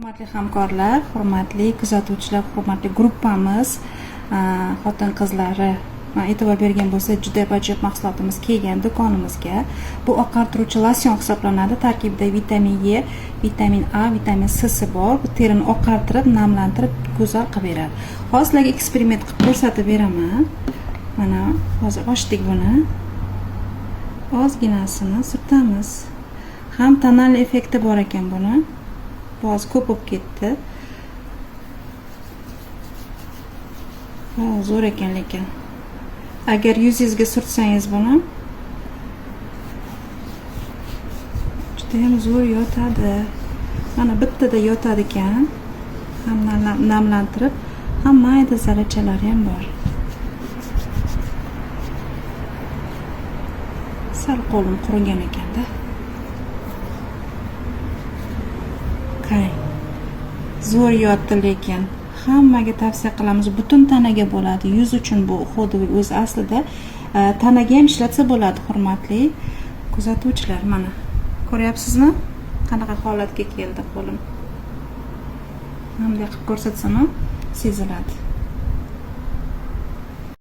Hurmatli hamkorlar, hurmatli kuzatuvchilar, hurmatli gruppamiz, xotin-qizlari e'tibor bergan bo'lsa, juda ajoyib mahsulotimiz kelgan do'konimizga. Bu oqartiruvchi losyon hisoblanadi. Tarkibida vitamin E, vitamin A, vitamin C bor. Bu terini oqartirib, namlantirib, go'zal qilib beradi. Hozir sizlarga eksperiment qilib ko'rsatib beraman. Mana hozir ochdik buni. Ozginasini surtamiz. Ham tonal effekti bor ekan buni. Biroz ko'p bo'lib ketdi. Zo'r ekan lekin. Agar yuzingizga surtsangiz buni juda ham zo'r yotadi. Mana bittada yotadi ekan. Ham namlantirib, ham mayda zarrachalari ham bor. Sal qo'lim qurigan ekanda. Qarang. Zo'r yotdi lekin hammaga tavsiya qilamiz. Butun tanaga bo'ladi. Yuz uchun bu xuddi o'zi aslida tanaga ham ishlatsa bo'ladi, hurmatli kuzatuvchilar. Mana ko'ryapsizmi? Qanaqa holatga keldi qo'lim. Bunday qilib ko'rsatsam ham seziladi.